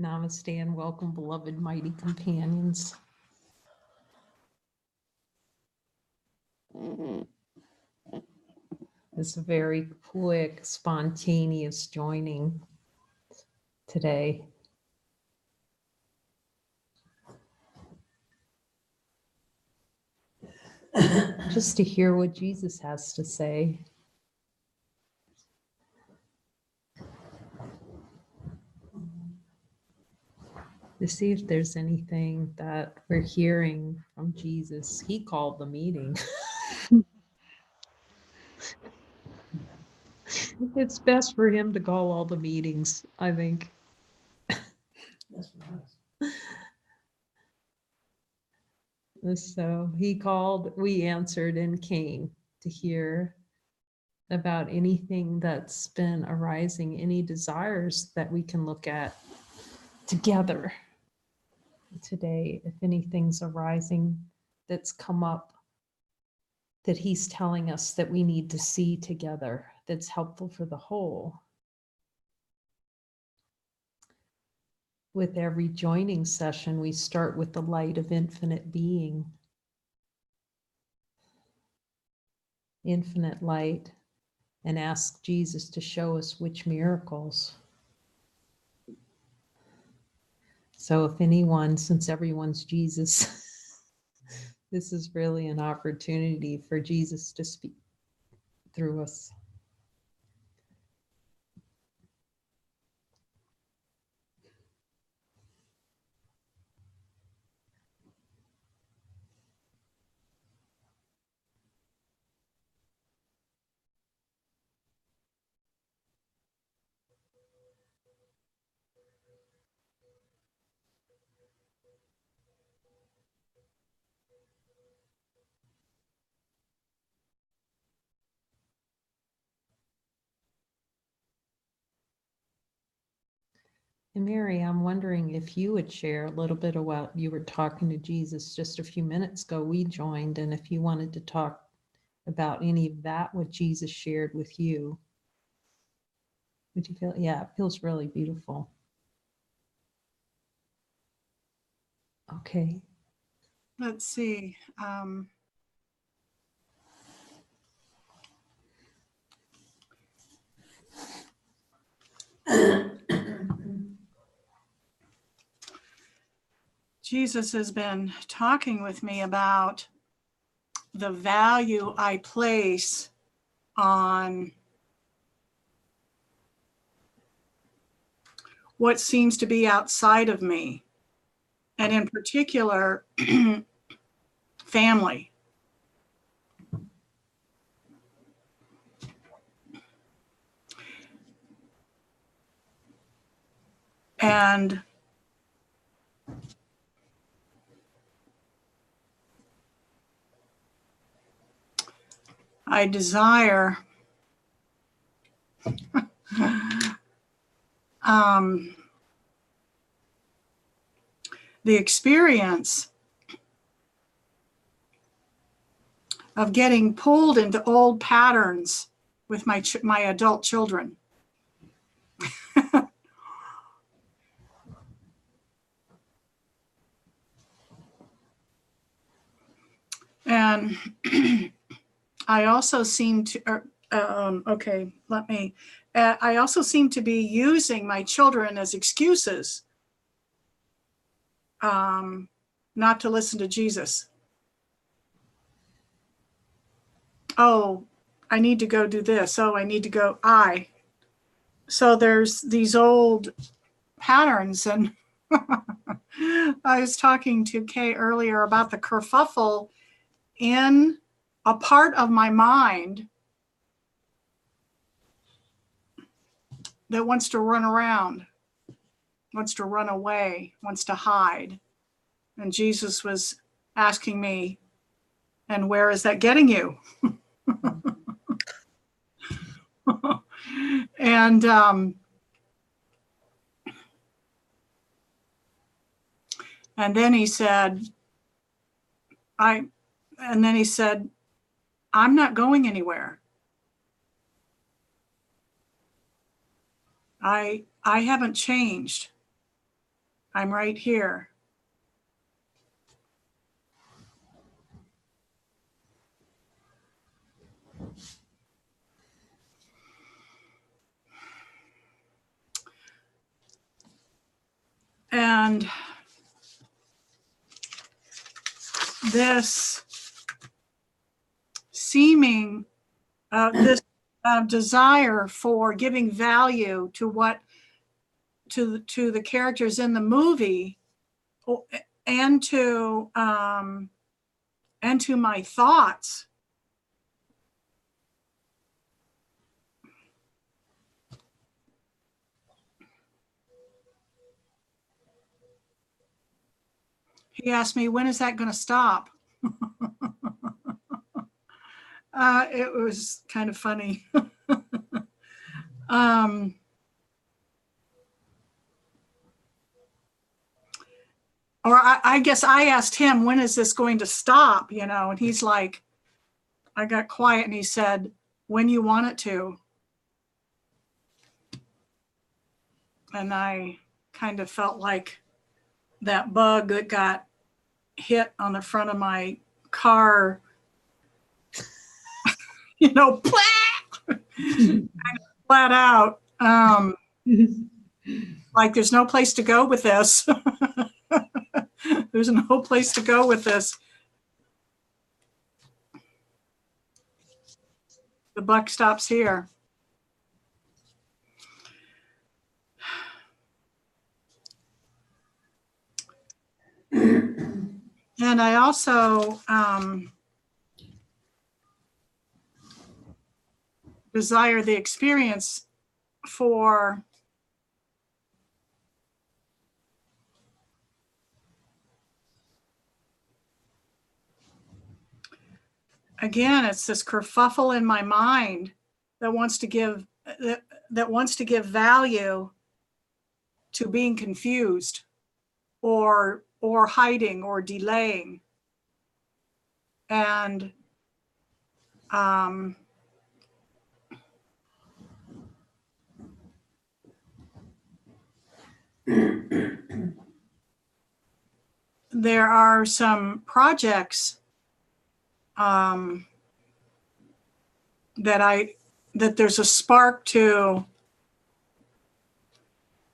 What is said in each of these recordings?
Namaste and welcome, beloved mighty companions. It's a very quick, spontaneous joining today. Just to hear what Jesus has to say. To see if there's anything that we're hearing from Jesus. He called the meeting. It's best for him to call all the meetings, I think. So he called, we answered and came to hear about anything that's been arising, any desires that we can look at together today. If anything's arising that's come up that he's telling us that we need to see together, that's helpful for the whole. With every joining session, we start with the light of infinite being. Infinite light, and ask Jesus to show us which miracles. So if anyone, since everyone's Jesus, this is really an opportunity for Jesus to speak through us. And Mary, I'm wondering if you would share a little bit of what you were talking to Jesus just a few minutes ago. We joined, and if you wanted to talk about any of that, what Jesus shared with you, would you feel? Yeah, it feels really beautiful. Okay. Let's see. Jesus has been talking with me about the value I place on what seems to be outside of me, and in particular, family. And I desire the experience of getting pulled into old patterns with my adult children. And I also seem to, I also seem to be using my children as excuses not to listen to Jesus. Oh, I need to go do this. Oh, I need to go, So there's these old patterns. And I was talking to Kay earlier about the kerfuffle in a part of my mind that wants to run around, wants to run away, wants to hide. And Jesus was asking me, and where is that getting you? And then he said, I'm not going anywhere. I haven't changed. I'm right here. And this seeming, this desire for giving value to what, to the characters in the movie, and to my thoughts. He asked me, when is that going to stop? It was kind of funny. Or I guess I asked him, when is this going to stop? You know, and he's like, I got quiet and he said, when you want it to. And I kind of felt like that bug that got hit on the front of my car, you know, flat out. Like there's no place to go with this. There's no place to go with this. The buck stops here. And I also desire the experience for again, it's this kerfuffle in my mind that wants to give value to being confused or hiding or delaying. And there are some projects that there's a spark to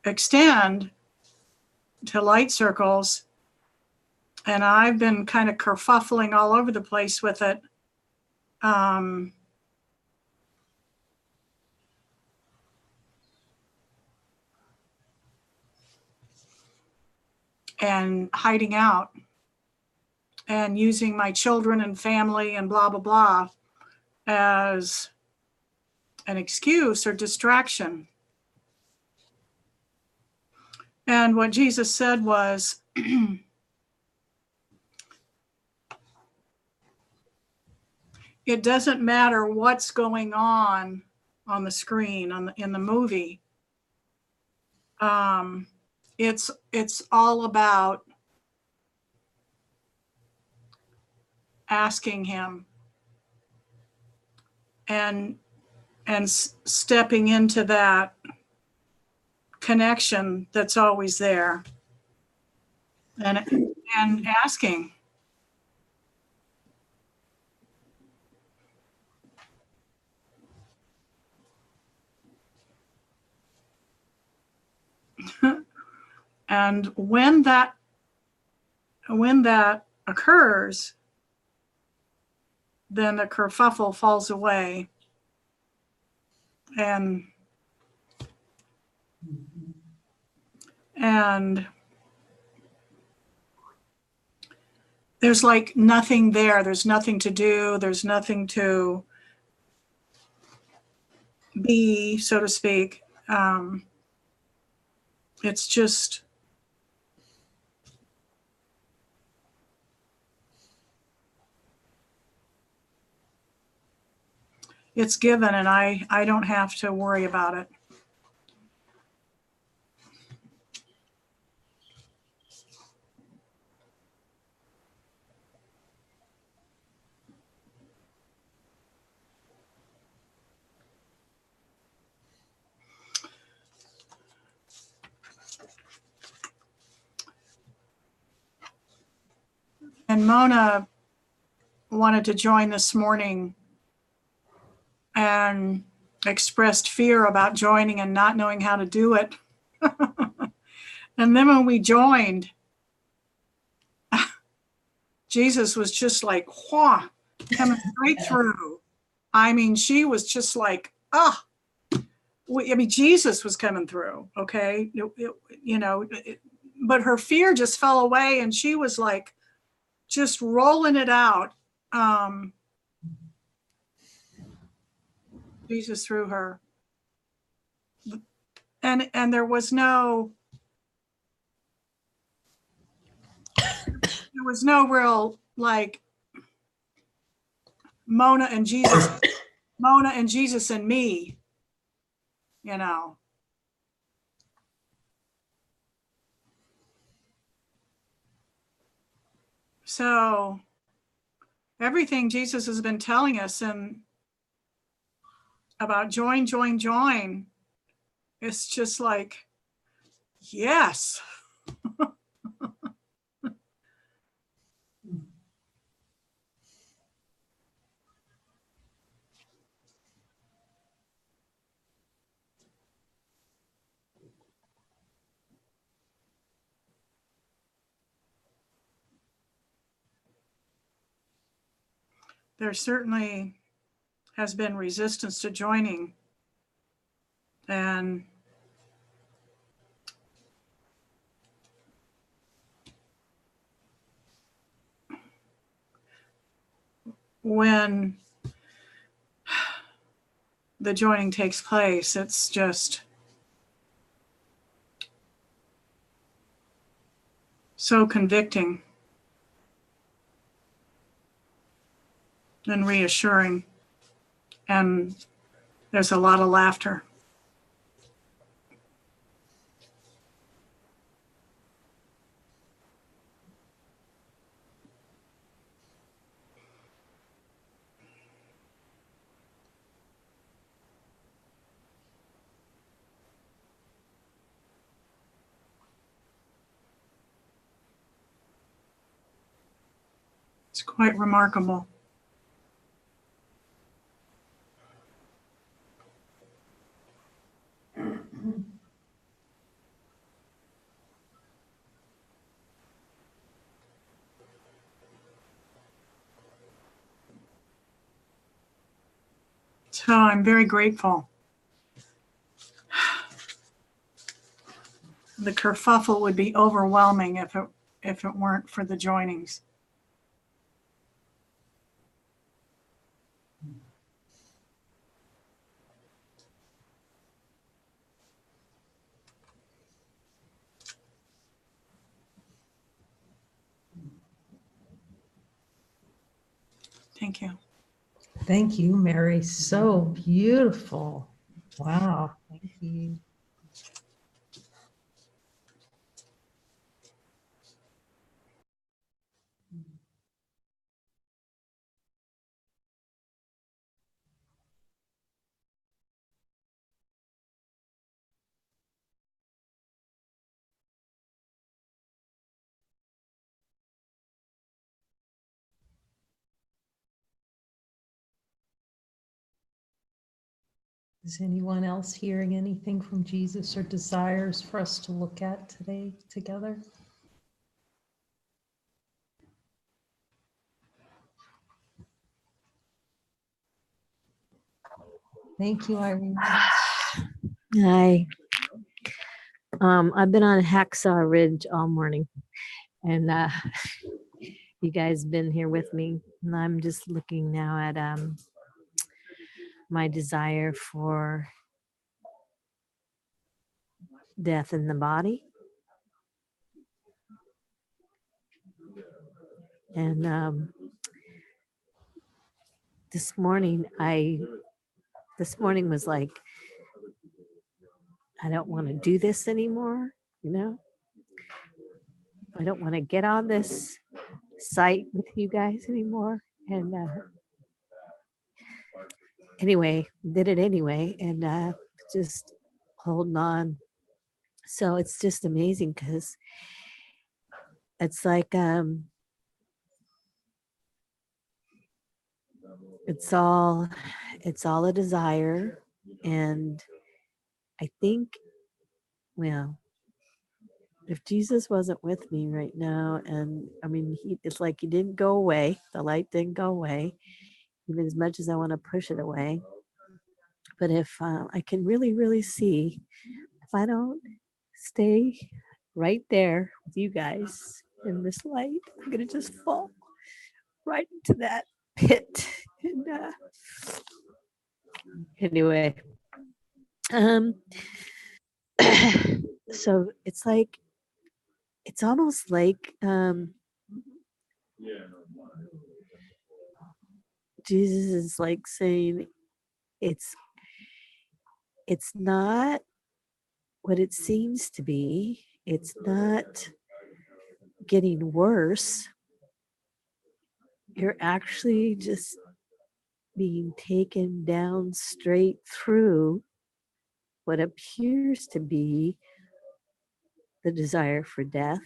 extend to light circles, and I've been kind of kerfuffling all over the place with it. And hiding out and using my children and family and blah, blah, blah as an excuse or distraction. And what Jesus said was, it doesn't matter what's going on the screen, in the movie. It's all about asking him and stepping into that connection that's always there, and asking. And when that occurs, then the kerfuffle falls away, and there's like nothing there. There's nothing to do. There's nothing to be, so to speak. It's just it's given, and I don't have to worry about it. And Mona wanted to join this morning and expressed fear about joining and not knowing how to do it. And then when we joined, Jesus was just like, whoo, coming straight through. I mean, she was just like, ah. I mean, Jesus was coming through, okay? But her fear just fell away, and she was like, just rolling it out. Jesus through her. And there was no real like Mona and Jesus and me, you know. So everything Jesus has been telling us and about join, it's just like, yes. There certainly has been resistance to joining. And when the joining takes place, it's just so convicting and reassuring. And there's a lot of laughter. It's quite remarkable. So I'm very grateful. The kerfuffle would be overwhelming if it weren't for the joinings. Thank you. Thank you, Mary. So beautiful. Wow. Thank you. Is anyone else hearing anything from Jesus or desires for us to look at today together? Thank you, Irene. Hi. I've been on Hacksaw Ridge all morning, and you guys been here with me, and I'm just looking now at my desire for death in the body. And this morning was like, I don't want to do this anymore, you know? I don't want to get on this site with you guys anymore. And anyway, did it anyway, and just holding on. So it's just amazing because it's like it's all a desire. And I think, well, if Jesus wasn't with me right now, and I mean, it's like he didn't go away, the light didn't go away, even as much as I want to push it away. But if I can really, really see, if I don't stay right there with you guys in this light, I'm going to just fall right into that pit. And anyway, um, so it's like, it's almost like Jesus is like saying, it's not what it seems to be. It's not getting worse. You're actually just being taken down straight through what appears to be the desire for death.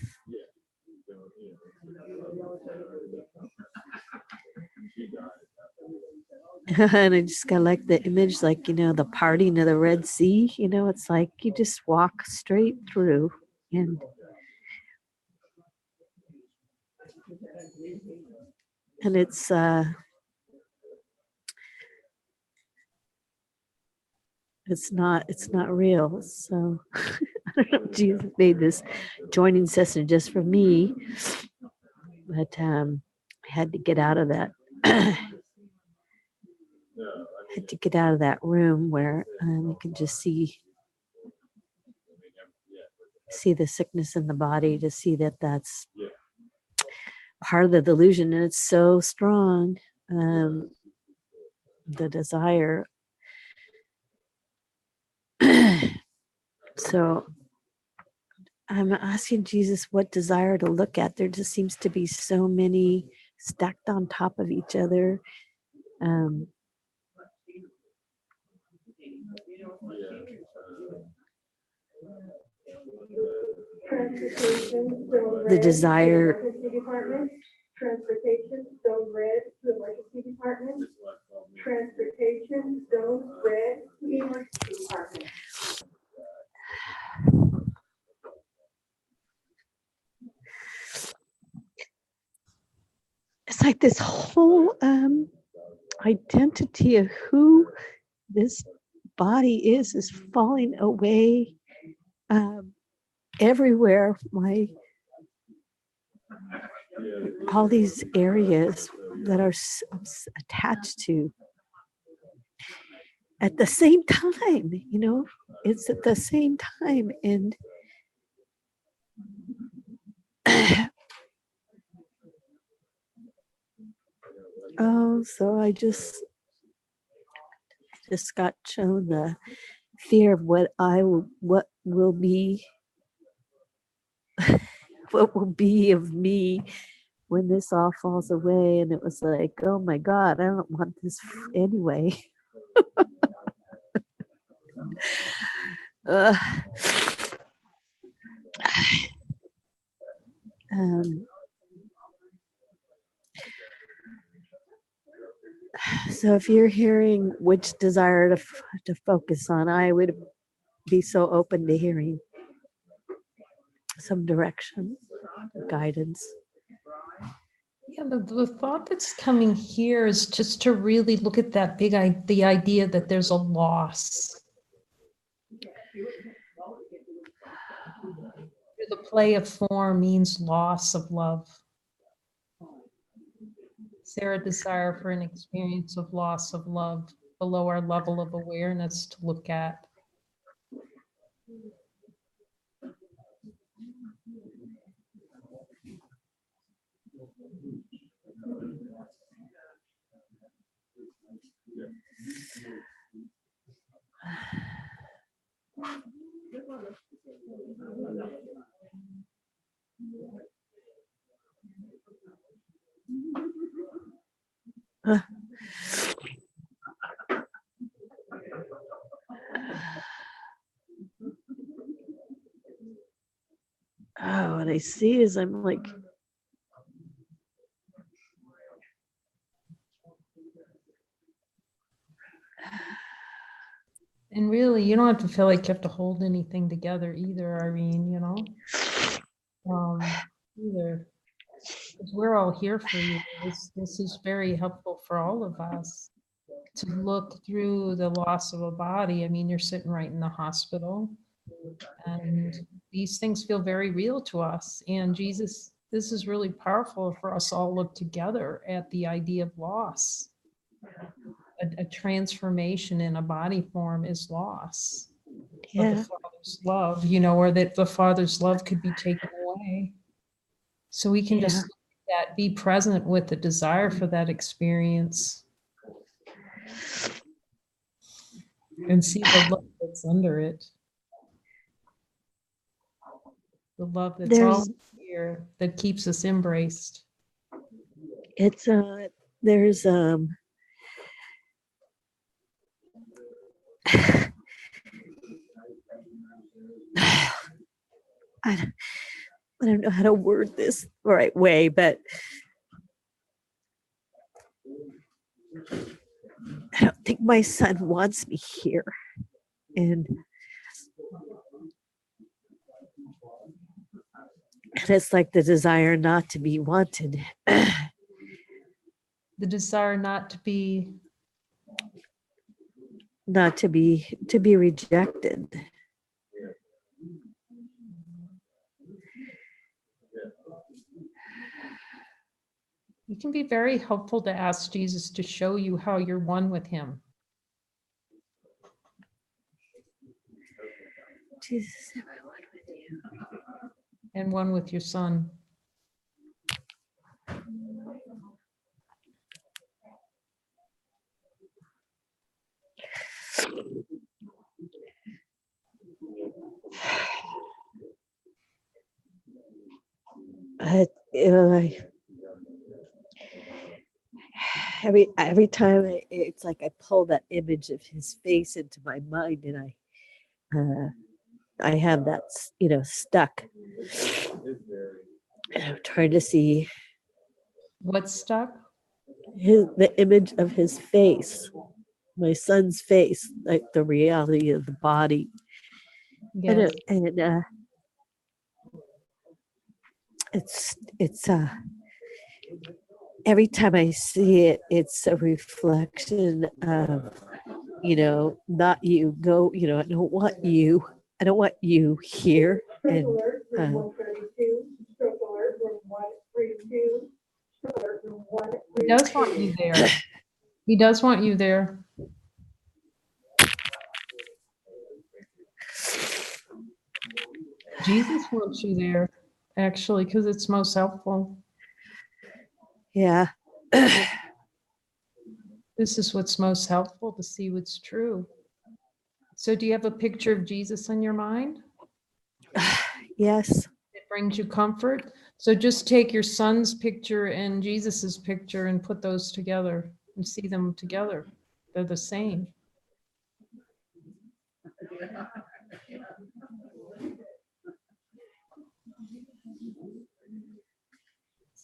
And I just got like the image, like, the parting of the Red Sea, it's like you just walk straight through, and it's not real. So I don't know if Jesus made this joining session just for me, but I had to get out of that. Had to get out of that room where you can just see the sickness in the body, to see that that's part of the delusion, and it's so strong. The desire. So I'm asking Jesus what desire to look at. There just seems to be so many stacked on top of each other. The desire. Transportation, zone red to emergency department. Transportation, zone red to emergency department. It's like this whole identity of who this body is falling away everywhere. All these areas that are attached to at the same time, it's at the same time. And so I just got shown the fear of what will be what will be of me when this all falls away. And it was like, oh my God, I don't want this anyway. So if you're hearing which desire to focus on, I would be so open to hearing some direction, guidance. Yeah, the thought that's coming here is just to really look at that the idea that there's a loss. The play of form means loss of love. Is there a desire for an experience of loss of love below our level of awareness to look at? What I see is I'm like, And really, you don't have to feel like you have to hold anything together either, Irene, you know? Either. 'Cause we're all here for you. This is very helpful for all of us to look through the loss of a body. I mean, you're sitting right in the hospital, and these things feel very real to us. And Jesus, this is really powerful for us all look together at the idea of loss. A transformation in a body form is loss of the Yeah. Father's love, you know, or that the Father's love could be taken away. So we can Yeah. just that be present with the desire for that experience and see the love that's under it. The love that's all There's, here that keeps us embraced. it's, there's, I don't know how to word this the right way, but I don't think my son wants me here. And it's like the desire not to be wanted. The desire not to be, Not to be rejected. it can be very helpful to ask Jesus to show you how you're one with him. Jesus, am I one with you? And one with your son. Every time it's like I pull that image of his face into my mind, and I have that stuck. And I'm trying to see What's stuck? the image of his face, my son's face, like the reality of the body. Yes. And it's every time I see it, it's a reflection of, not you. Go, I don't want you. I don't want you here. And He does want you there. He does want you there. Jesus wants you there, actually, because it's most helpful. yeah, This is what's most helpful to see what's true. So do you have a picture of Jesus in your mind? yes, It brings you comfort. So just take your son's picture and Jesus's picture and put those together and see them together. They're the same.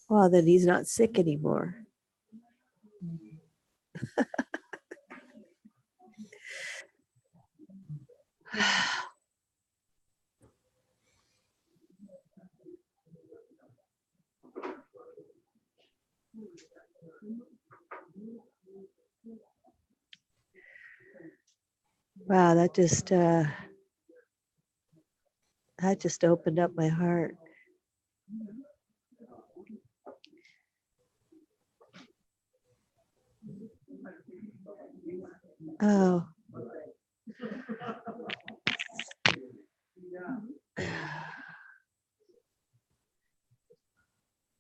well, then he's not sick anymore. Wow, that just opened up my heart. Oh.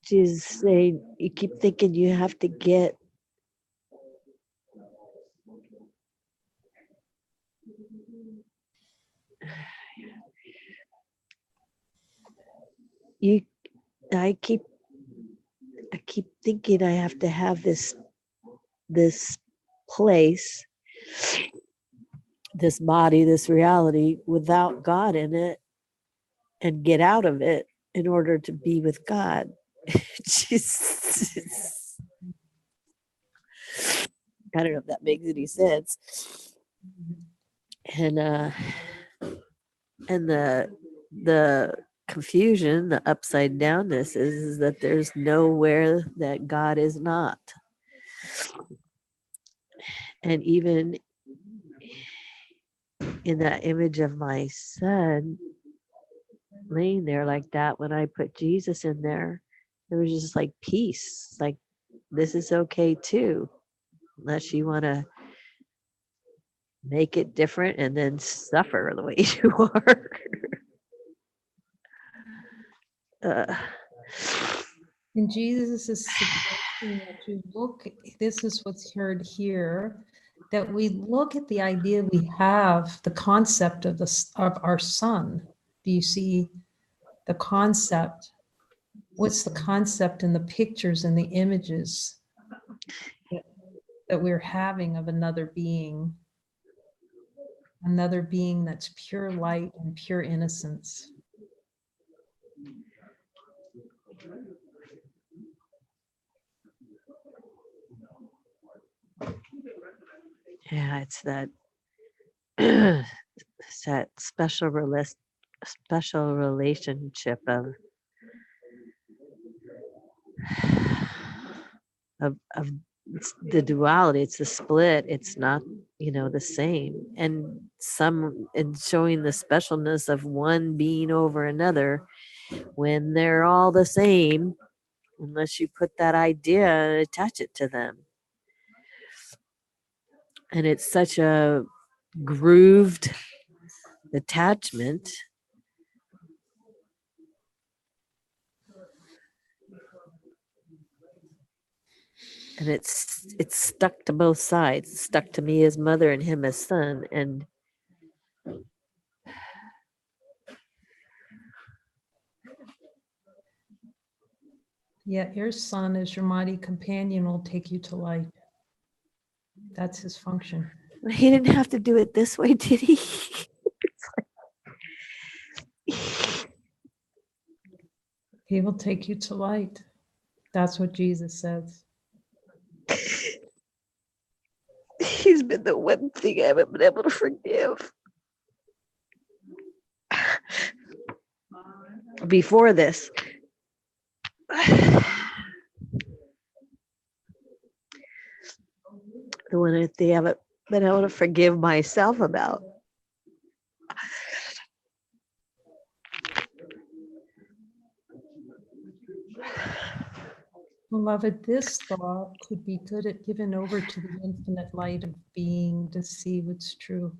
Jesus saying, you keep thinking you have to get you I keep thinking I have to have this place, this body, this reality without God in it, and get out of it in order to be with God. Jesus. I don't know if that makes any sense. And and the confusion, the upside downness is that there's nowhere that God is not. And even in that image of my son laying there like that, when I put Jesus in there, there was just like peace. Like, this is okay too, unless you want to make it different and then suffer the way you are. uh, And Jesus is suggesting that you look, this is what's heard here, that we look at the idea we have, the concept of of our son. Do you see the concept? What's the concept in the pictures and the images that we're having of another being that's pure light and pure innocence? yeah, it's that it's that special relationship of it's the duality. It's the split. It's not, the same. And showing the specialness of one being over another when they're all the same, unless you put that idea and attach it to them. And it's such a grooved attachment. And it's stuck to both sides. It's stuck to me as mother and him as son. And Yet your son, as your mighty companion, will take you to light. That's his function. he didn't have to do it this way, did he? He will take you to light. That's what Jesus says. He's been the one thing I haven't been able to forgive. Before this. The one that they haven't been able to forgive myself about. Beloved, this thought could be good at given over to the infinite light of being to see what's true.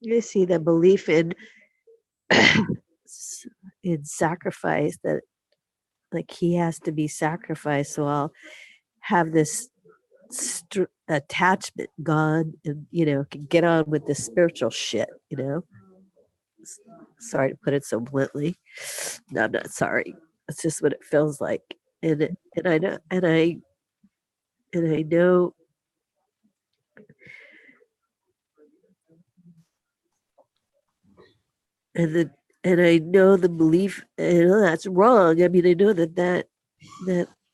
You see the belief in sacrifice, that like he has to be sacrificed, so I'll have this attachment gone and can get on with the spiritual shit. Sorry to put it so bluntly. No, I'm not sorry. It's just what it feels like. And I know and I know and I know the belief, that's wrong. I mean, I know that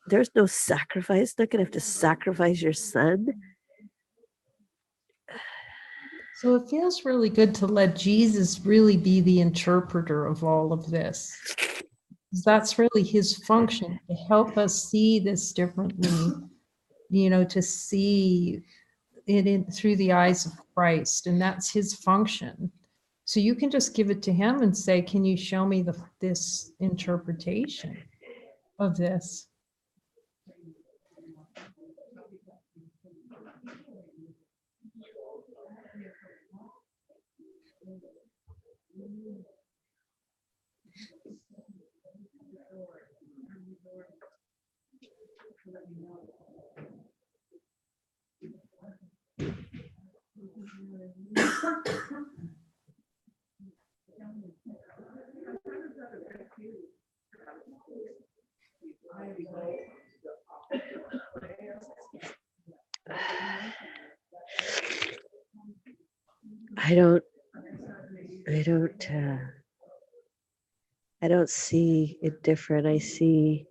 there's no sacrifice. Not gonna have to sacrifice your son. So it feels really good to let Jesus really be the interpreter of all of this. That's really his function, to help us see this differently, to see it through the eyes of Christ, and that's his function. So you can just give it to him and say, can you show me this interpretation of this? I don't, I don't, I don't see it different. I see,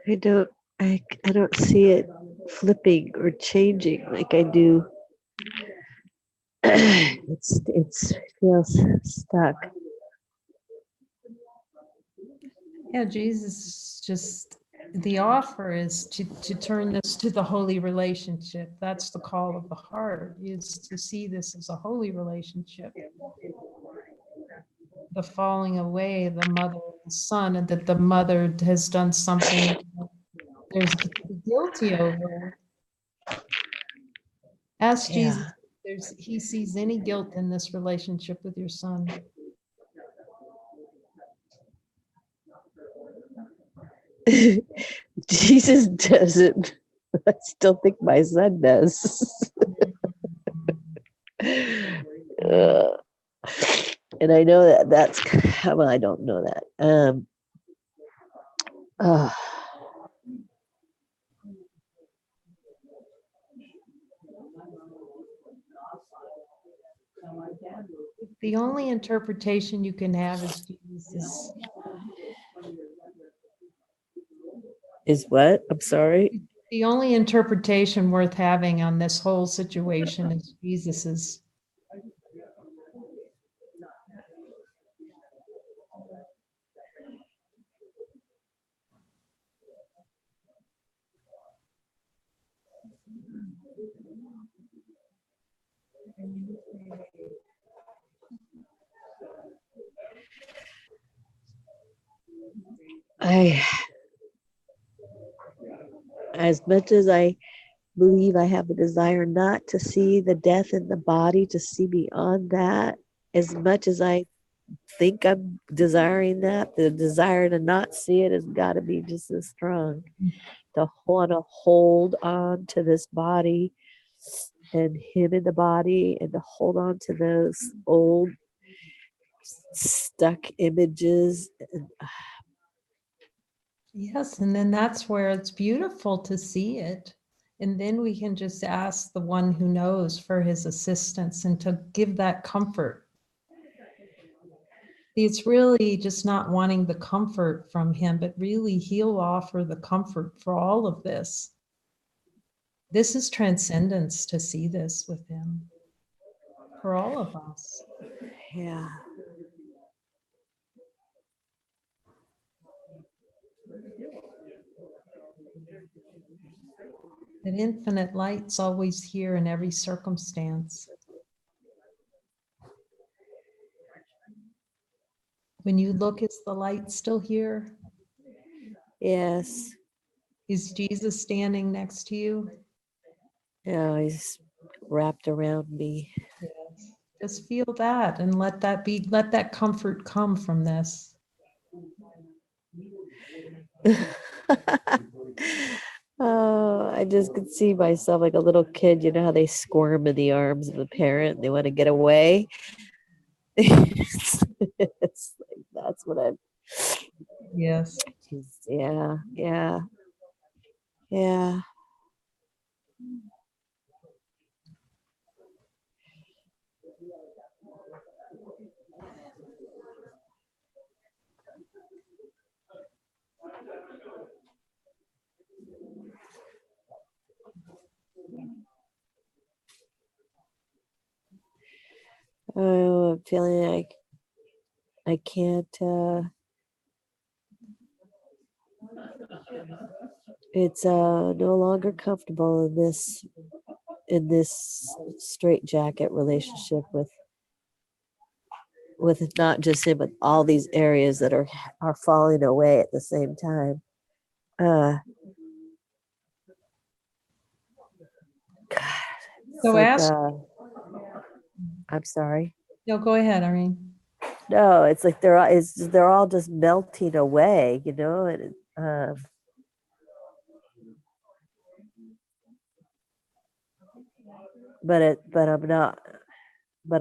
I don't, I don't see it flipping or changing like I do. It feels stuck. Yeah, Jesus just, the offer is to turn this to the holy relationship. That's the call of the heart, is to see this as a holy relationship. The falling away, the mother and the son, and that the mother has done something there's guilty over. Ask Jesus if he sees any guilt in this relationship with your son. Jesus doesn't. I still think my son does. And I know that that's, well, I don't know that. Uh, The only interpretation you can have is Jesus. is what? I'm sorry. The only interpretation worth having on this whole situation is Jesus's. As much as I believe I have a desire not to see the death in the body, to see beyond that, as much as I think I'm desiring that, the desire to not see it has got to be just as strong. To want to hold on to this body and him in the body, and to hold on to those old stuck images. Yes, and then that's where it's beautiful to see it. And then we can just ask the one who knows for his assistance and to give that comfort. It's really just not wanting the comfort from him, but really he'll offer the comfort for all of this. This is transcendence, to see this with him for all of us. Yeah. That infinite light's always here in every circumstance. When you look, is the light still here? Yes. Is Jesus standing next to you? Yeah, he's wrapped around me. Yes. Just feel that and let that comfort come from this. Oh, I just could see myself like a little kid. You know how they squirm in the arms of the parent and they want to get away? It's like, that's what I'm. Yes. Yeah, yeah, yeah. Oh, I'm feeling like I can't, it's no longer comfortable in this straitjacket relationship with not just him, but all these areas that are falling away at the same time. God, it's So like, ask, I'm sorry. no, go ahead, Irene. No, it's like they're all just melting away, you know, and but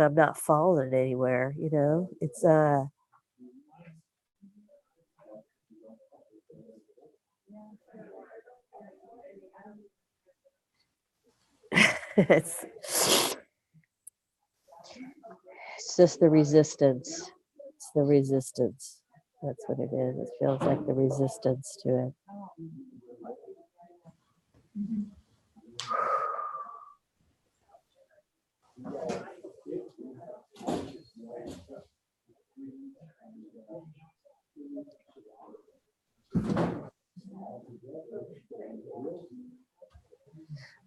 I'm not falling anywhere, you know. It's it's it's just the resistance. It's the resistance. That's what it is. It feels like the resistance to it.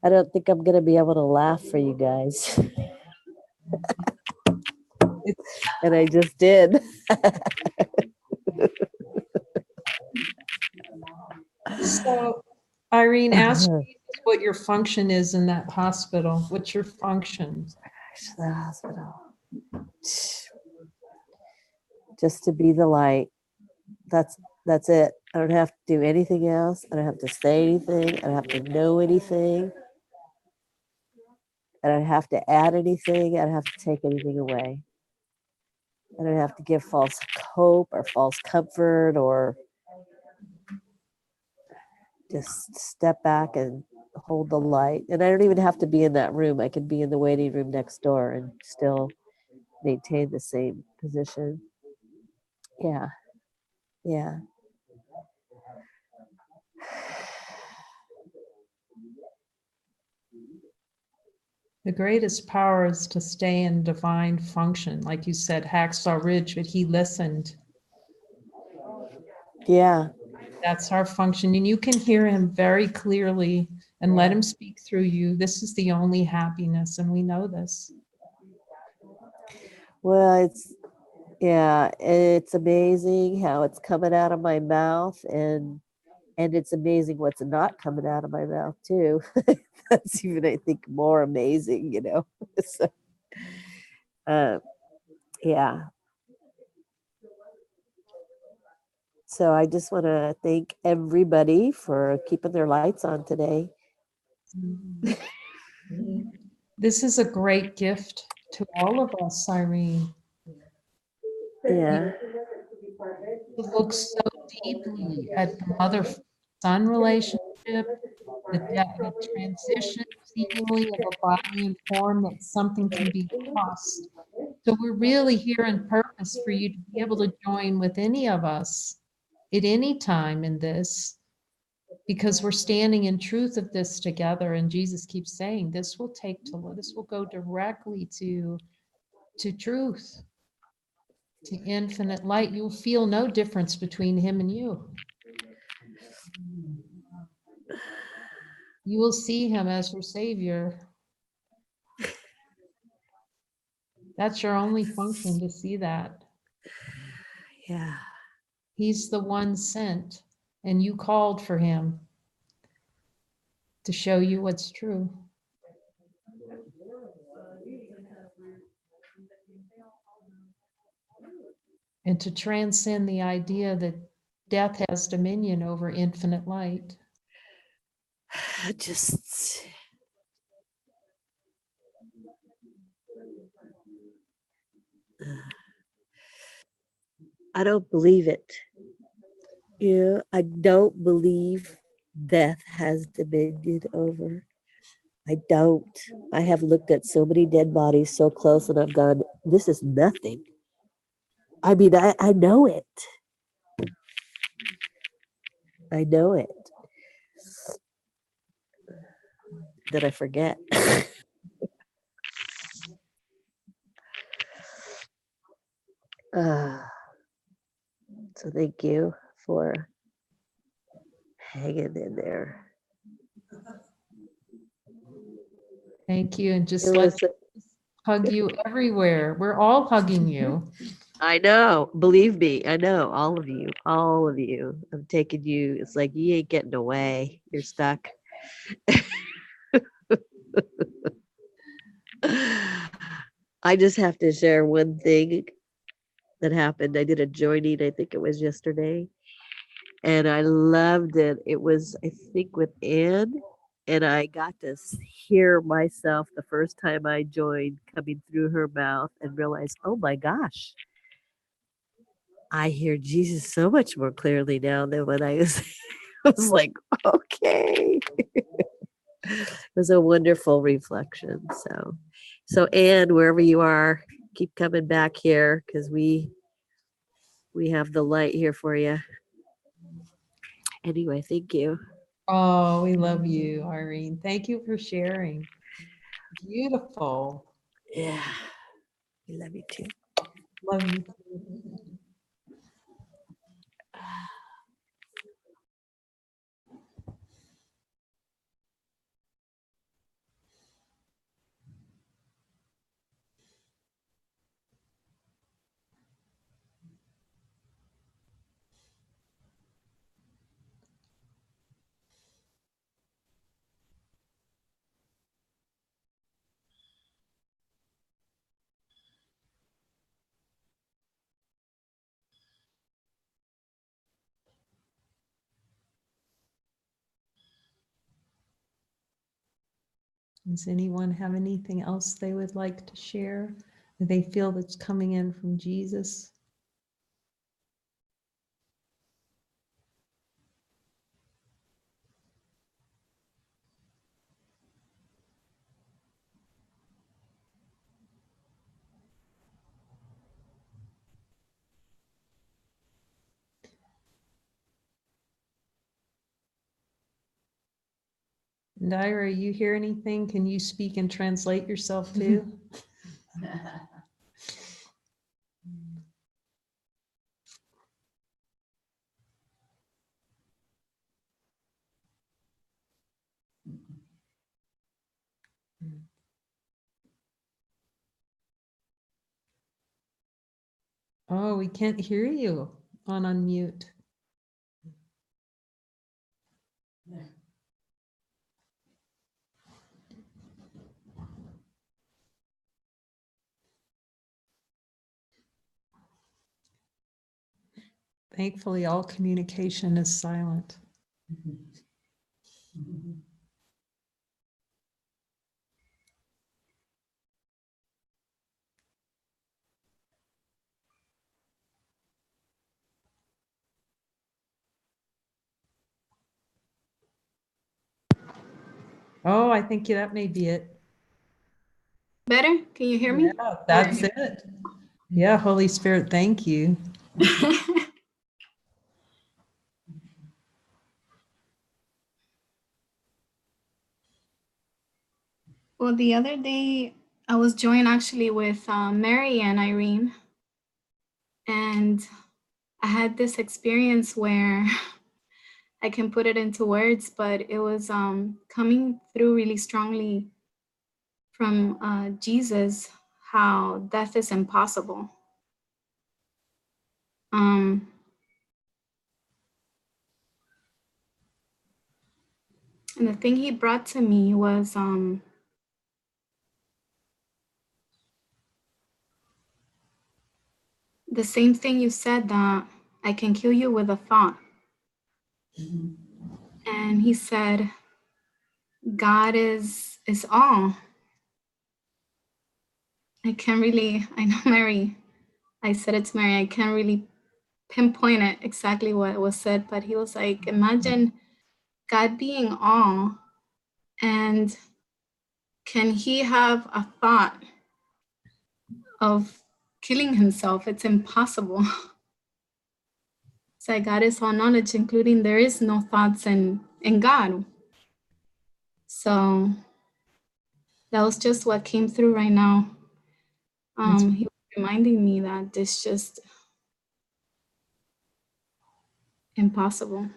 I don't think I'm gonna be able to laugh for you guys. And I just did. So Irene, ask what your function is in that hospital. What's your function? The hospital. Just to be the light. That's it. I don't have to do anything else. I don't have to say anything. I don't have to know anything. I don't have to add anything. I don't have to take anything away. I don't have to give false hope or false comfort or just step back and hold the light. And I don't even have to be in that room. I can be in the waiting room next door and still maintain the same position. Yeah. Yeah. The greatest power is to stay in divine function. Like you said, Hacksaw Ridge, but he listened. Yeah. That's our function. And you can hear him very clearly and let him speak through you. This is the only happiness, and we know this. Well, it's amazing how it's coming out of my mouth and it's amazing what's not coming out of my mouth too. That's even I think more amazing, you know. So, yeah. So I just want to thank everybody for keeping their lights on today. This is a great gift to all of us, Irene. Yeah. To look so deeply at the mother-son relationship, the transition seemingly of a body and form that something can be lost. So we're really here in purpose for you to be able to join with any of us at any time in this, because we're standing in truth of this together. And Jesus keeps saying this will go directly to truth, to infinite light. You'll feel no difference between him and you. You will see him as your savior. That's your only function, to see that. Yeah. He's the one sent, and you called for him to show you what's true. And to transcend the idea that death has dominion over infinite light. Just I don't believe it. Yeah, I don't believe death has dominion over. I don't. I have looked at so many dead bodies so close and I've gone, this is nothing. I mean, I know it. I know it. Did I forget? thank you for hanging in there. Thank you. And It just let was, me hug you everywhere. We're all hugging you. I know, believe me, I know, all of you, all of you. I'm taking you. It's like you ain't getting away. You're stuck. I just have to share one thing that happened. I did a joining, I think it was yesterday, and I loved it. It was, I think, with Anne, and I got to hear myself the first time I joined coming through her mouth and realized, oh my gosh, I hear Jesus so much more clearly now than when I was, I was like, okay. It was a wonderful reflection. So Anne, wherever you are, keep coming back here because we have the light here for you. Anyway, thank you. Oh, we love you, Irene. Thank you for sharing. Beautiful. Yeah, we love you too. Love you. Does anyone have anything else they would like to share that they feel that's coming in from Jesus? And Ira, you hear anything? Can you speak and translate yourself too? Oh, we can't hear you on unmute. Thankfully, all communication is silent. Oh, I think that may be it. Better? Can you hear me? Yeah, that's it. Yeah, Holy Spirit, thank you. Well, the other day I was joined actually with Mary and Irene, and I had this experience where I can put it into words, but it was coming through really strongly from Jesus, how death is impossible. And the thing he brought to me was the same thing you said, that I can kill you with a thought. And he said, God is all. I know Mary, I said it to Mary, I can't really pinpoint it exactly what was said, but he was like, imagine God being all, and can he have a thought of killing himself? It's impossible. It's like God is all knowledge, including there is no thoughts in God. So that was just what came through right now. He was reminding me that it's just, impossible.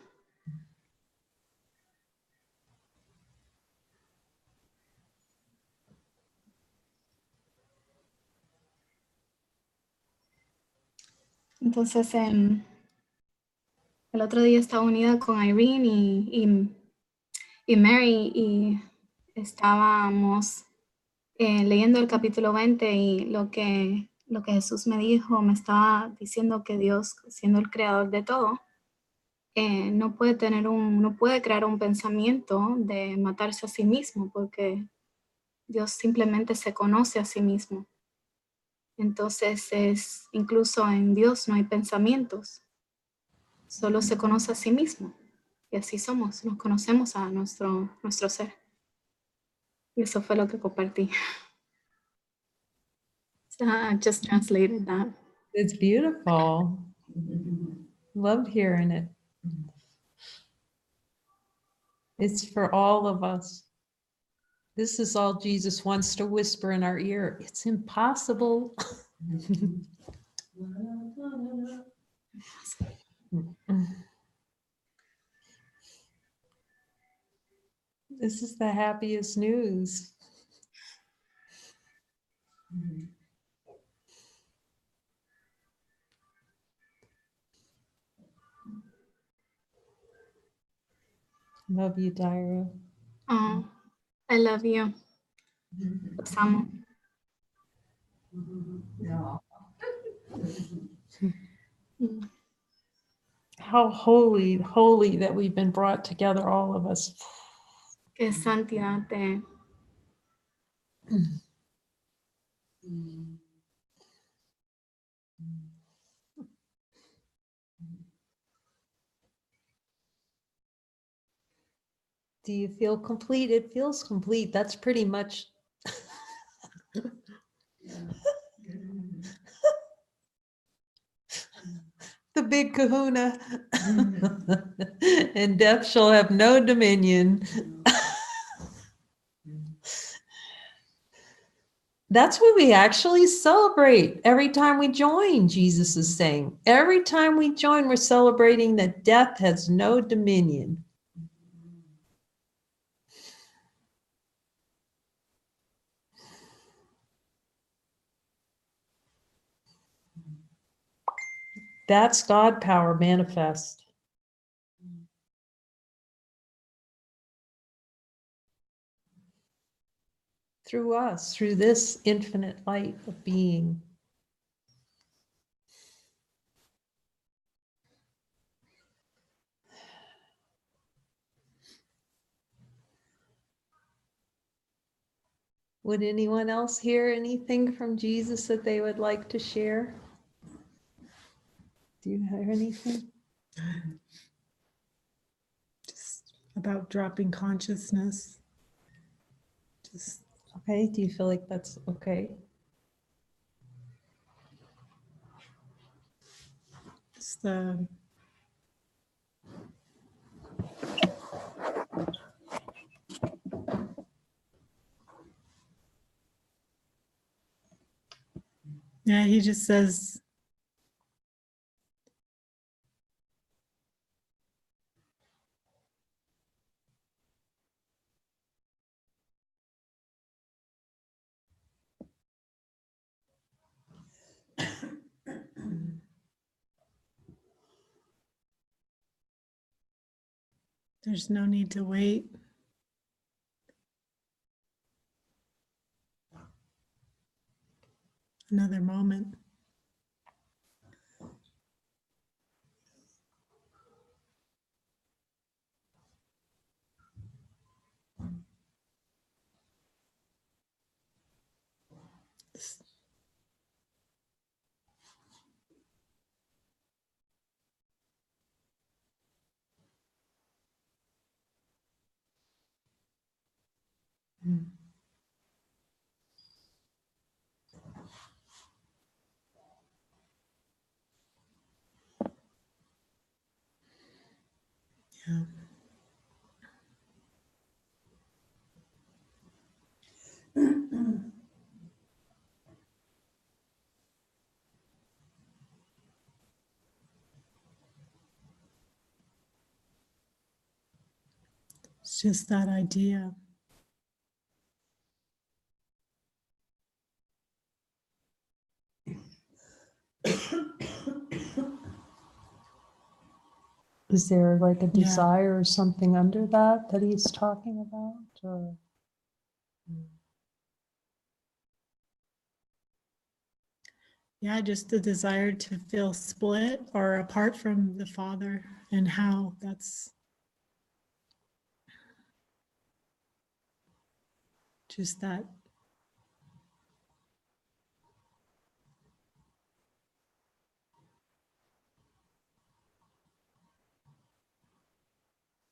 Entonces, el otro día estaba unida con Irene y Mary y estábamos leyendo el capítulo 20 y lo que Jesús me dijo, me estaba diciendo que Dios, siendo el creador de todo, no puede crear un pensamiento de matarse a sí mismo, porque Dios simplemente se conoce a sí mismo. Entonces, incluso en Dios no hay pensamientos, solo se conoce a sí mismo. Y así somos, nos conocemos a nuestro ser. Y eso fue lo que compartí. So I just translated that. It's beautiful. Loved hearing it. It's for all of us. This is all Jesus wants to whisper in our ear. It's impossible. This is the happiest news. Love you, Dyra. Oh, I love you. Los amo. Mm. How holy, holy that we've been brought together, all of us. Qué santidad de Do you feel complete? It feels complete. That's pretty much. The big kahuna. And death shall have no dominion. That's what we actually celebrate every time we join, Jesus is saying. Every time we join, we're celebrating that death has no dominion. That's God power manifest. Through us, through this infinite light of being. Would anyone else hear anything from Jesus that they would like to share? Do you hear anything? Just about dropping consciousness. Just Okay, do you feel like that's okay? the yeah, he just says there's no need to wait. Another moment. Yeah. It's just that idea. Is there like a Yeah. desire or something under that that he's talking about? Or Yeah, just the desire to feel split or apart from the Father, and how that's just that.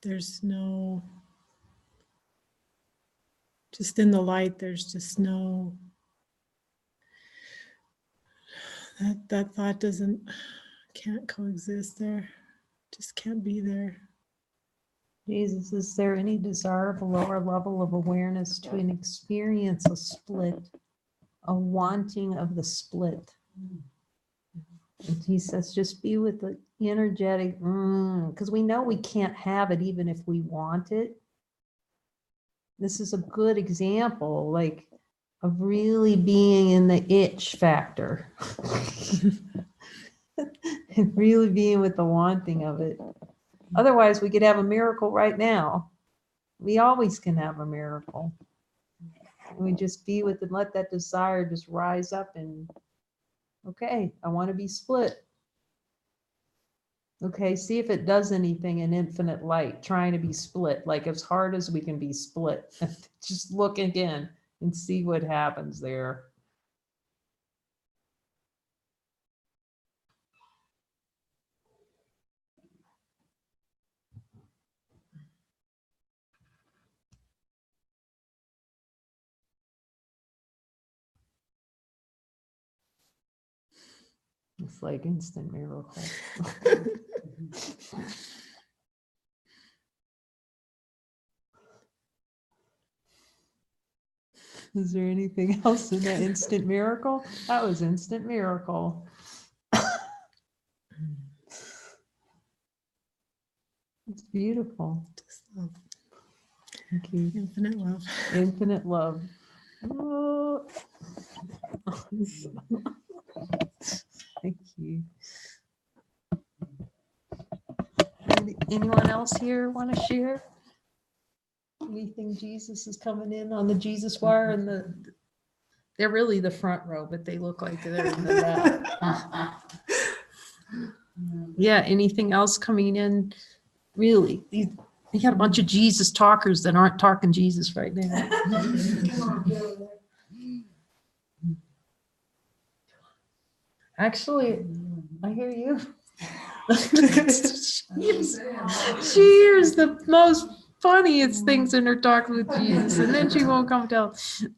There's no, just in the light, there's just no, that thought can't coexist there, just can't be there. Jesus, is there any desirable lower level of awareness to an experience a split, a wanting of the split? And he says, just be with the energetic, because we know we can't have it even if we want it. This is a good example, like, of really being in the itch factor. And really being with the wanting of it. Otherwise, we could have a miracle right now. We always can have a miracle. We just be with it, let that desire just rise up and, okay, I want to be split. Okay, see if it does anything in infinite light, trying to be split, like as hard as we can be split. Just look again and see what happens there. It's like instant miracle. Is there anything else in that instant miracle? That was instant miracle. It's beautiful. Just love, Thank you. infinite love. Infinite love. Oh. Thank you. Anyone else here want to share? Anything Jesus is coming in on the Jesus wire, and they're really the front row, but they look like they're in the back. Yeah, anything else coming in? Really, you got a bunch of Jesus talkers that aren't talking Jesus right now. Actually, I hear you. She hears the most funniest things in her talking with Jesus, and then she won't come tell.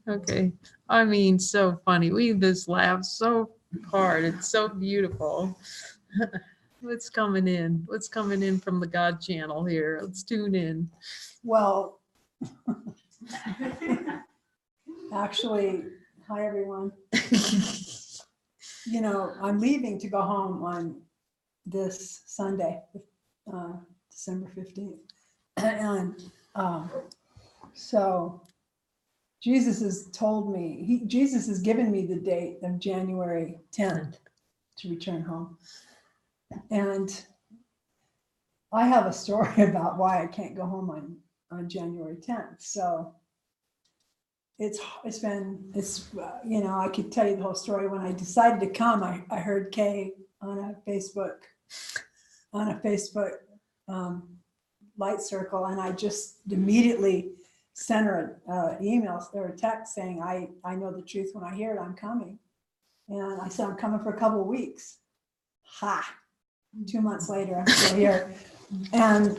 Okay, I mean, so funny. We just laugh so hard. It's so beautiful. What's coming in? What's coming in from the God channel here? Let's tune in. Well, actually, hi everyone. You know, I'm leaving to go home on this Sunday, December 15th. And so Jesus has told me, Jesus has given me the date of January 10th to return home. And I have a story about why I can't go home on January 10th. So it's you know, I could tell you the whole story. When I decided to come, I heard Kay on a Facebook light circle, and I just immediately sent her an email or a text saying, I know the truth when I hear it, I'm coming. And I said, I'm coming for a couple of weeks. Ha, 2 months later, I'm still here. And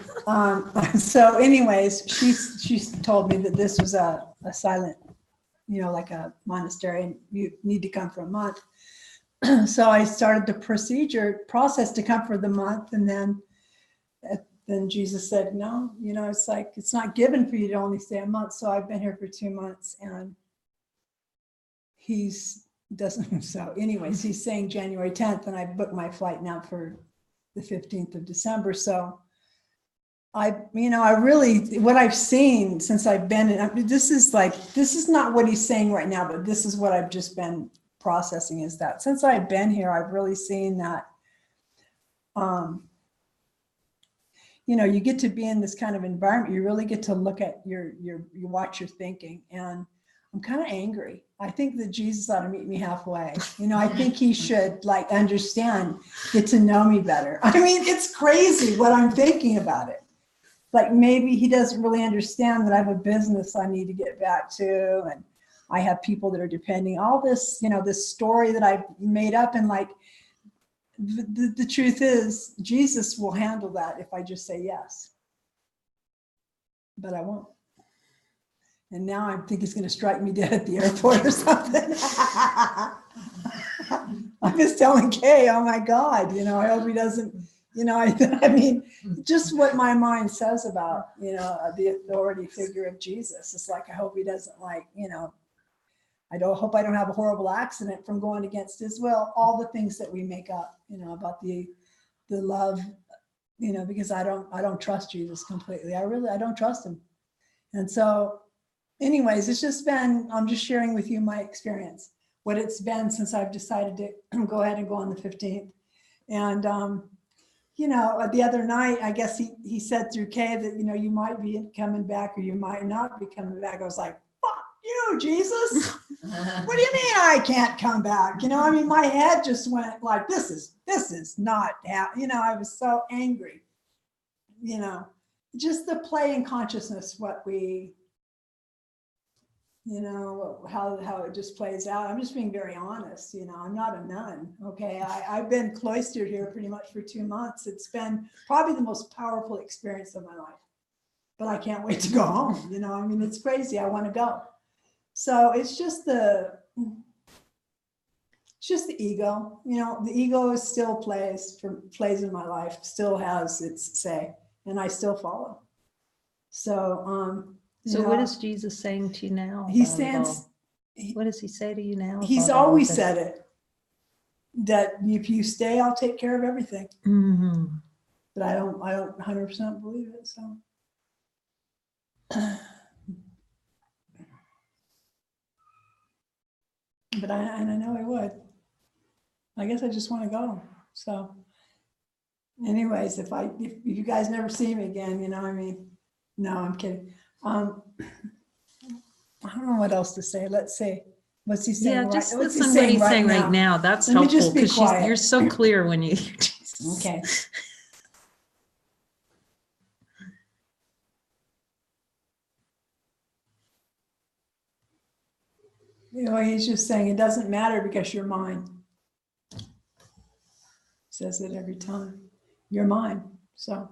so anyways, she's told me that this was a silent, you know, like a monastery, and you need to come for a month. So I started the process to come for the month. And then Jesus said, no, you know, it's like, it's not given for you to only stay a month. So I've been here for 2 months, and so anyways, he's saying January 10th, and I booked my flight now for the 15th of December. So I really, what I've seen since I've been in, this is not what he's saying right now, but this is what I've just been processing, is that since I've been here, I've really seen that, you get to be in this kind of environment. You really get to look at you watch your thinking. And I'm kind of angry. I think that Jesus ought to meet me halfway. I think he should understand, get to know me better. I mean, it's crazy what I'm thinking about it. Like maybe he doesn't really understand that I have a business I need to get back to. And I have people that are depending, all this, this story that I've made up. And the truth is, Jesus will handle that if I just say yes. But I won't. And now I think he's going to strike me dead at the airport or something. I'm just telling Kay, oh my God, I hope he doesn't, I mean, just what my mind says about, the authority figure of Jesus. It's like, I hope he doesn't I hope I don't have a horrible accident from going against his will. All the things that we make up, about the love, because I don't trust Jesus completely. I don't trust him. And so anyways, it's just been, I'm just sharing with you my experience, what it's been since I've decided to go ahead and go on the 15th. And, the other night, I guess he said through Kay that, you might be coming back or you might not be coming back. I was like, fuck you, Jesus. What do you mean I can't come back? I mean, my head just went like, this is not, I was so angry, just the play in consciousness, what we, how it just plays out. I'm just being very honest. I'm not a nun. Okay. I've been cloistered here pretty much for 2 months. It's been probably the most powerful experience of my life, but I can't wait to go home. I mean, it's crazy. I want to go. So it's just the ego, the ego is still plays in my life, still has its say, and I still follow. So, So what is Jesus saying to you now? He about it stands. all? What does he say to you now? He's about all of always this? said it, that if you stay, I'll take care of everything. Mm-hmm. But I don't 100% believe it. So. But I know I would. I guess I just want to go. So anyways, if you guys never see me again, I mean, no, I'm kidding. I don't know what else to say. Let's see. What's he saying? Yeah, just what's listen to what he's saying right now. That's Let me helpful just be because quiet. you're so clear when you hear Jesus. Okay. He's just saying it doesn't matter because you're mine. Says it every time. You're mine. So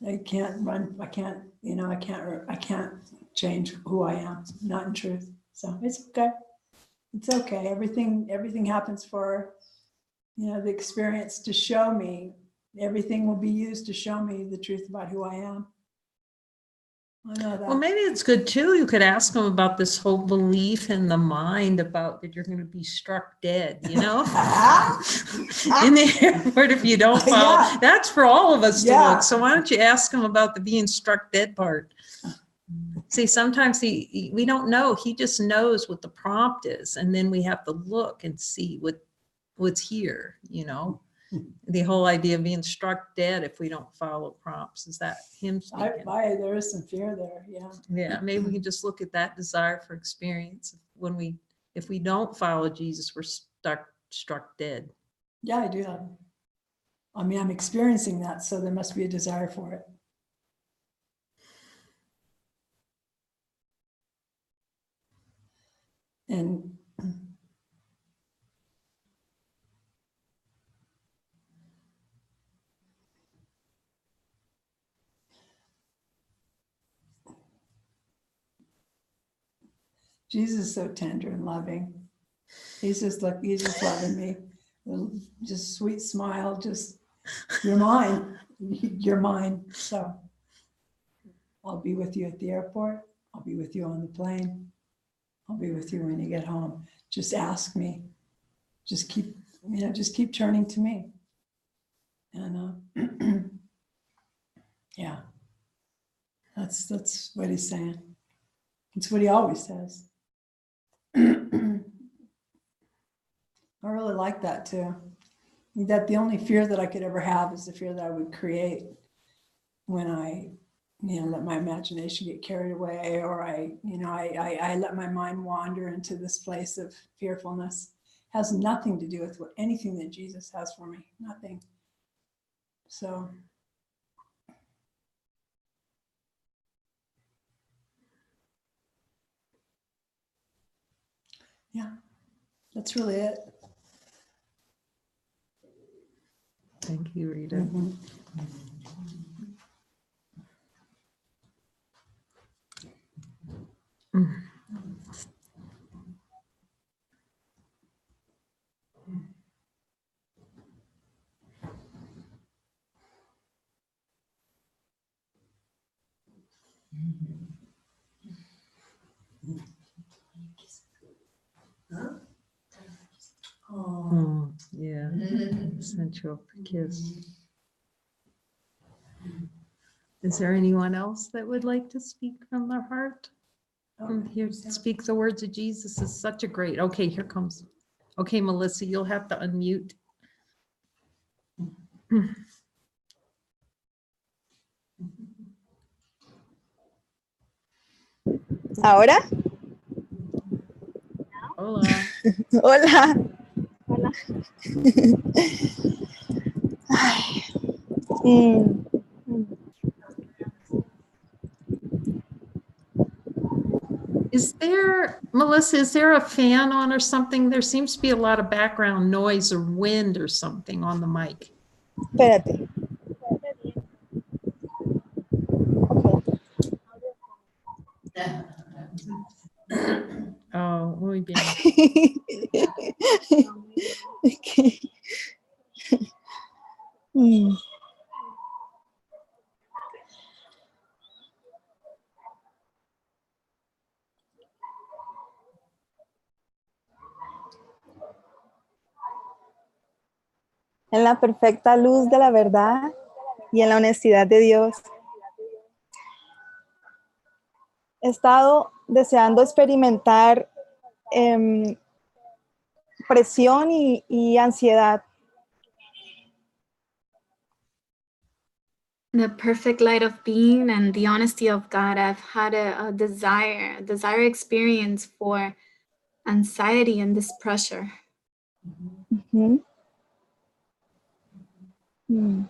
I can't run. I can't change who I am. Not in truth. So it's okay. It's okay. Everything happens for, the experience to show me. Everything will be used to show me the truth about who I am. I know that. Well, maybe it's good too. You could ask him about this whole belief in the mind about that you're going to be struck dead, in the airport if you don't follow. Yeah. That's for all of us to Yeah. look. So why don't you ask him about the being struck dead part? See, sometimes we don't know. He just knows what the prompt is, and then we have to look and see what's here. The whole idea of being struck dead if we don't follow prompts. Is that him speaking? There is some fear there. Yeah. Yeah, maybe we can just look at that desire for experience. If we don't follow Jesus, we're struck dead. Yeah, I do that. I mean, I'm experiencing that, so there must be a desire for it. And Jesus is so tender and loving. He's just loving me. Just sweet smile, just, you're mine. You're mine. So I'll be with you at the airport. I'll be with you on the plane. I'll be with you when you get home. Just ask me. Just keep turning to me. And Yeah. That's what he's saying. It's what he always says. I really like that too. That the only fear that I could ever have is the fear that I would create when I, let my imagination get carried away, or I let my mind wander into this place of fearfulness. It has nothing to do with anything that Jesus has for me. Nothing. So. Yeah, that's really it. Thank you, Rita. Mhm. Oh, yeah. Sent you a kiss. Is there anyone else that would like to speak from their heart? Here, speak the words of Jesus is such a great, okay, here comes. Okay, Melissa, you'll have to unmute. ¿Ahora? Hola. Hola. Hola. Ay. Mm. Is there, Melissa, is there a fan on or something? There seems to be a lot of background noise or wind or something on the mic. Espérate. Oh, muy bien. Okay. Mm. En la perfecta luz de la verdad y en la honestidad de Dios. He estado deseando experimentar presión y ansiedad. The perfect light of being and the honesty of God. I've had a desire experience for anxiety and this pressure. Uh-huh. Mm.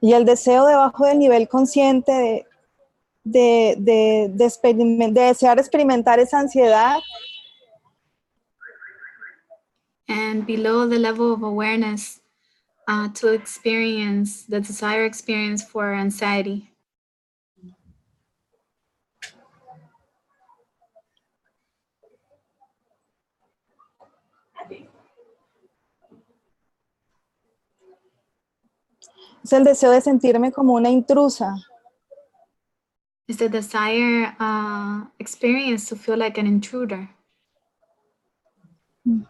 Y el deseo debajo del nivel consciente de desear experimentar esa ansiedad. And below the level of awareness, to experience the desire experience for anxiety. Es el deseo de sentirme como una intrusa. It's the desire experience to feel like an intruder. Mm.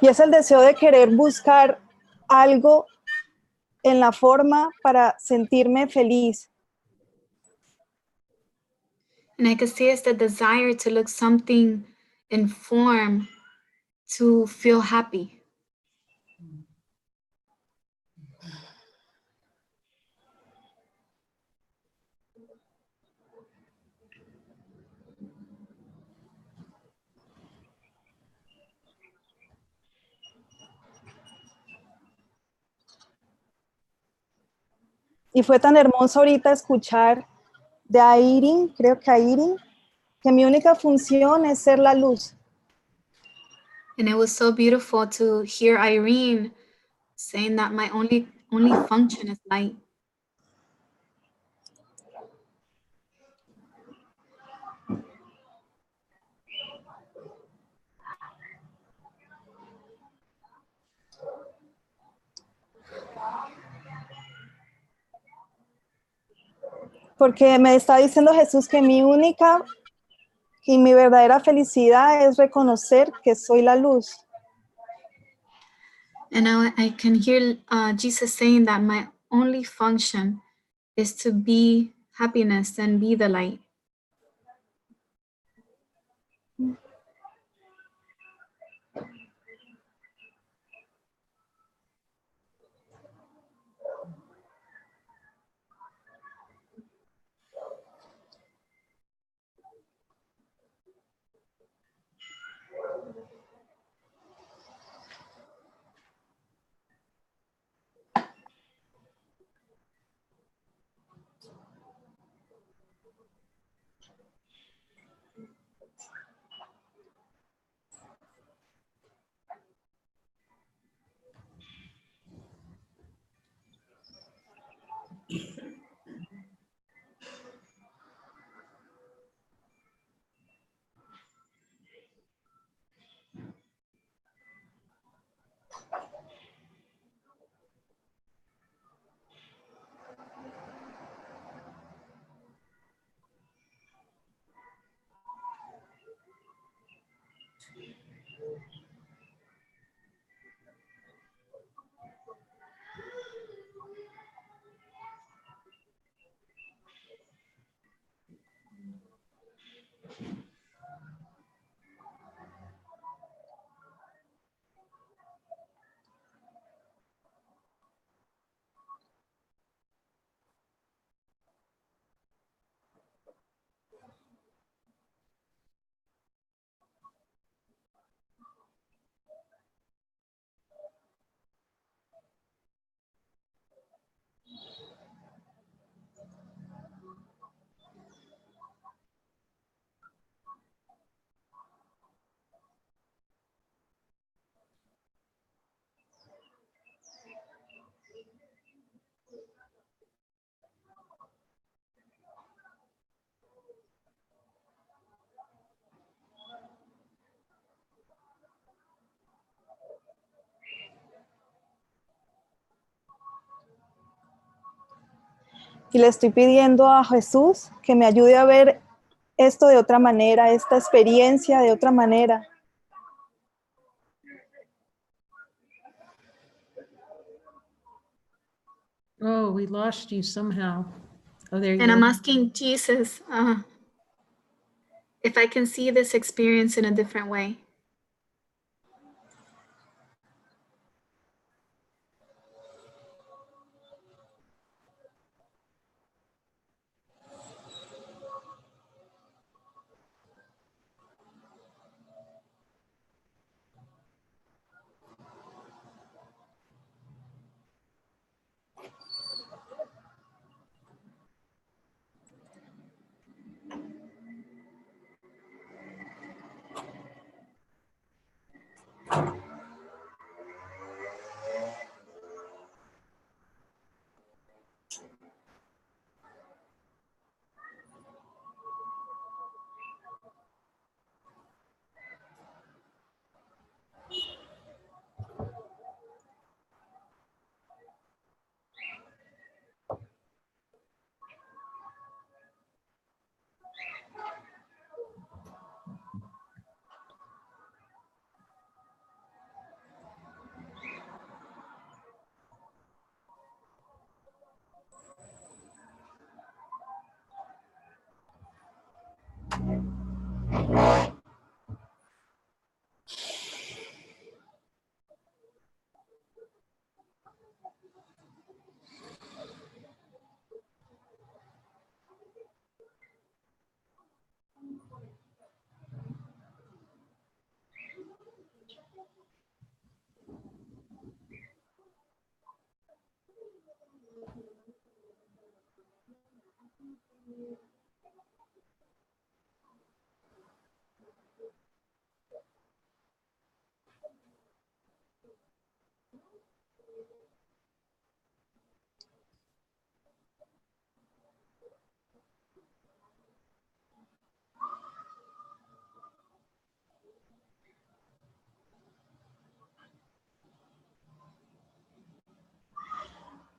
Y es el deseo de querer buscar algo en la forma para sentirme feliz. And I could see it's the desire to look something in form to feel happy. Y fue tan hermoso ahorita escuchar de Irene, creo que Irene, que mi única función es ser la luz. And it was so beautiful to hear Irene saying that my only function is light. Porque me está diciendo Jesús que mi única y mi verdadera felicidad es reconocer que soy la luz. And I can hear Jesus saying that my only function is to be happiness and be the light. Y le estoy pidiendo a Jesús que me ayude a ver esto de otra manera, esta experiencia de otra manera. Oh, we lost you somehow. Oh, there you And I'm go. asking Jesus if I can see this experience in a different way.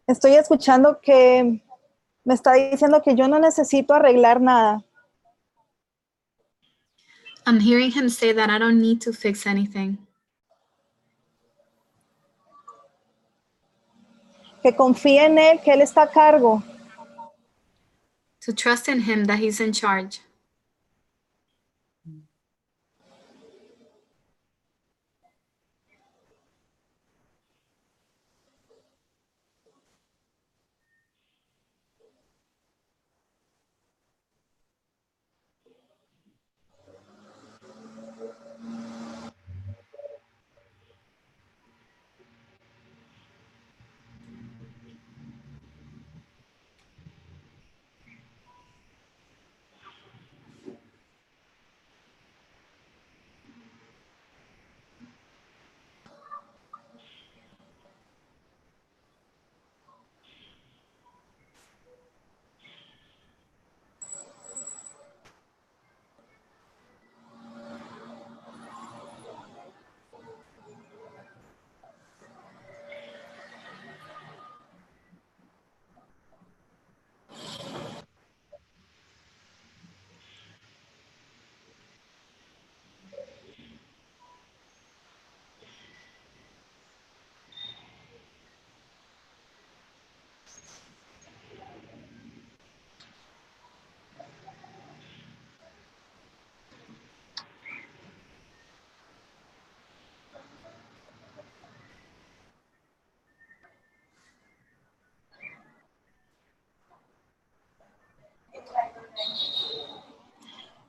Estoy escuchando que me está diciendo que yo no necesito arreglar nada, I'm hearing him say that I don't need to fix anything, que confíe en Él, que Él está a cargo. to trust in him that he's in charge.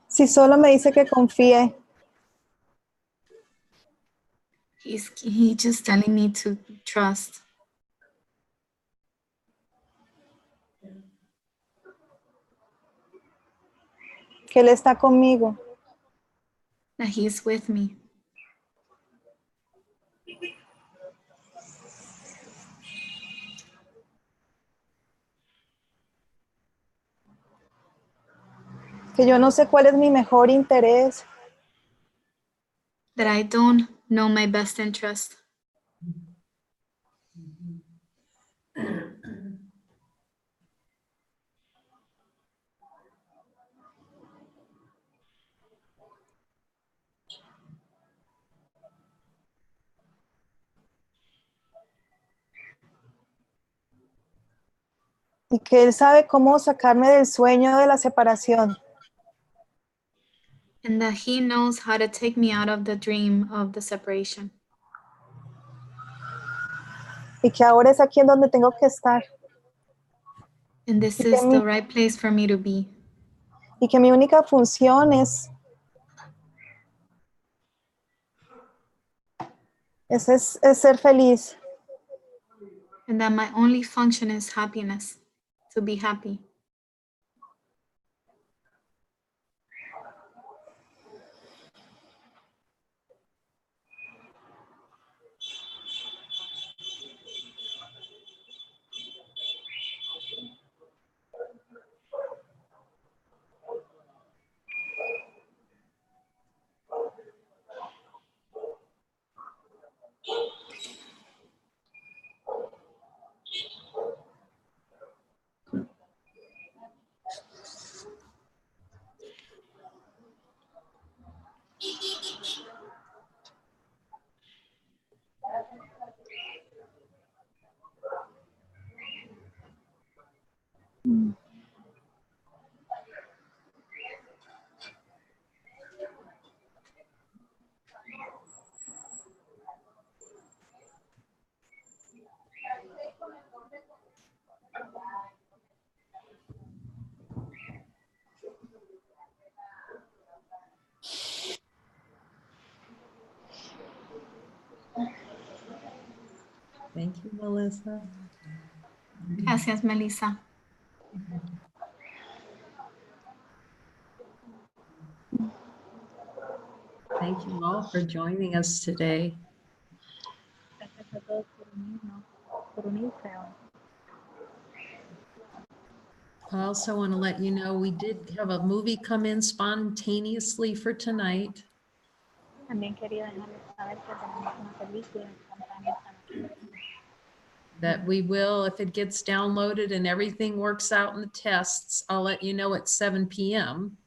Si solo me dice que confíe, He just telling me to trust, que Él está conmigo. that he's with me. Que yo no sé cuál es mi mejor interés, That I don't know my best interest, y que Él sabe cómo sacarme del sueño de la separación. and that He knows how to take me out of the dream of the separation. Y que ahora es aquí en donde tengo que estar. And this Y que is mi- the right place for me to be. Y que mi única función es ser feliz. And that my only function is happiness, to be happy. Thank you, Melissa. Gracias, Melissa. Thank you all for joining us today. I also want to let you know we did have a movie come in spontaneously for tonight. También quería dejarles saber que tenemos una película instantánea esta noche. That we will, if it gets downloaded and everything works out in the tests, I'll let you know at 7 p.m.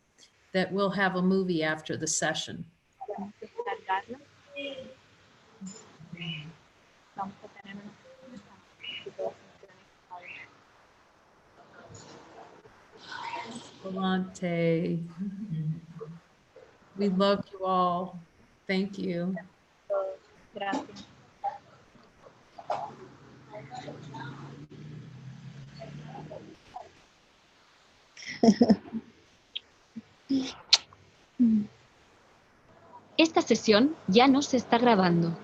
that we'll have a movie after the session. Podemos descargarla. Vamos a tener una si todo funciona. Volante. We love you all. Thank you. Gracias. Esta sesión ya no se está grabando.